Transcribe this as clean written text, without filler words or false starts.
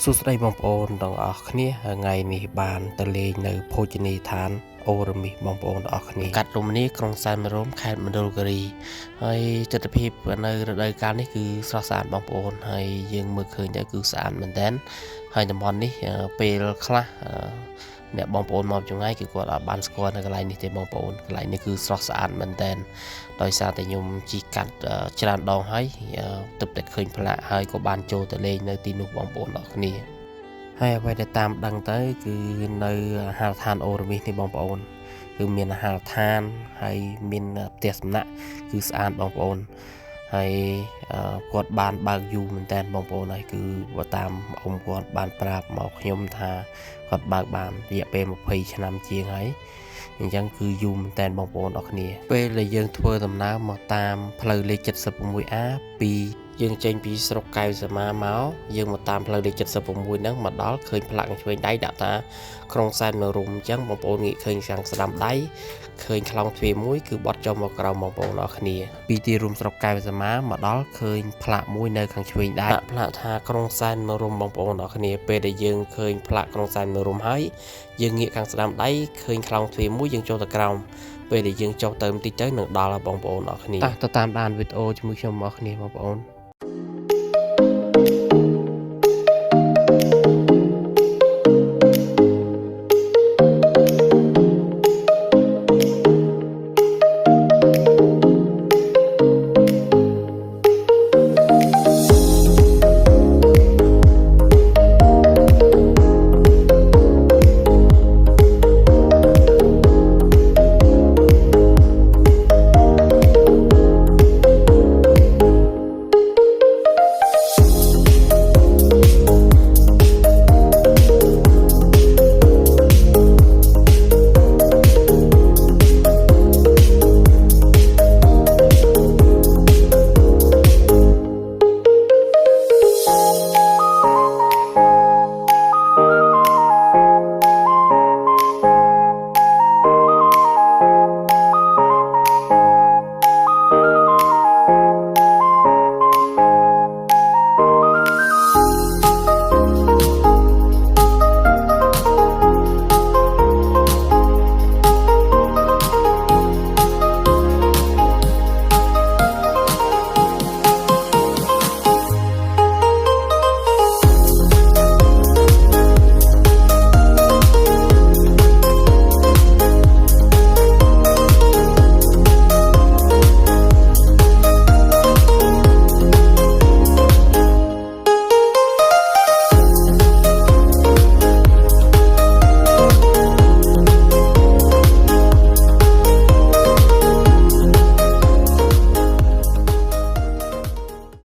សួស្តីបងប្អូនទាំងអស់គ្នាថ្ងៃនេះបានទៅលេងនៅភោជនីយដ្ឋានអូរមីសបងប្អូនទាំងអស់គ្នាកាត់រមនីក្រុងសែនមរមខេត្តមណ្ឌលគិរីហើយទស្សនវិជ្ជានៅរដូវកាលនេះគឺស្រស់ស្អាតបងប្អូនហើយយើងមើលឃើញទៅគឺស្អាតមែនទែនហើយតំបន់នេះពេលខ្លះអ្នកបងប្អូនមកចម្ងាយគឺគាត់អាចបានស្គាល់នៅកន្លែងនេះទេបងប្អូនកន្លែងនេះគឺស្រស់ស្អាតមែនទែនដោយសារតែខ្ញុំជីកាត់ច្រើនដងហើយទើបតែឃើញផ្លាកហើយក៏បានចូលទៅលេងនៅទីនោះបងប្អូនទាំងអស់គ្នាហើយអ្វីដែលតាមដឹងទៅគឺនៅអាហារដ្ឋានអូរមីសនេះបងប្អូនគឺមានអាហារដ្ឋានហើយមានផ្ទះសំណាក់គឺស្អាតបងប្អូនហើយគាត់បានបើកយូរមែនតើបងប្អូនហើយគឺបើតាមអ៊ំគាត់បានប្រាប់មកខ្ញុំថាគាត់បើកបានរយៈពេល20ឆ្នាំជាងហើយអញ្ចឹងគឺយូរមែនតើបងប្អូនអរគ្នាពេលដែលយើងធ្វើដំណើរមកតាមផ្លូវលេខ 76A ពីយើងចេញពីស្រុកកែវសមាមកយើងមកតាមផ្លូវលេខ 76ហ្នឹងមកដល់ឃើញផ្លាកឆ្វេងដៃដាក់ថាក្រុងសែនមរុំអញ្ចឹងបងប្អូនងាកឃើញខាងស្ដាំដៃឃើញខ្លងទ្វារមួយគឺបត់ចុះមកក្រោមបងប្អូនអរគ្នាពីទីរួមស្រុកកែវសមាមកដល់ឃើញផ្លាកមួយនៅខាងឆ្វេងដៃផ្លាកថាក្រុងសែនមរុំបងប្អូនអរគ្នាពេលដែលយើងឃើញផ្លាកក្រុងសែនមរុំហើយយើងងាកខាងស្ដាំដៃឃើញខ្លងទ្វារមួយយើងចូលទៅក្រោមពេលដែលយើងចុះទៅបន្តិចទៅនឹងដល់បងប្អូនអរគ្នាទៅតាមដានវីដេអូជាមួយខ្ញុំអរគ្នាបងប្អូន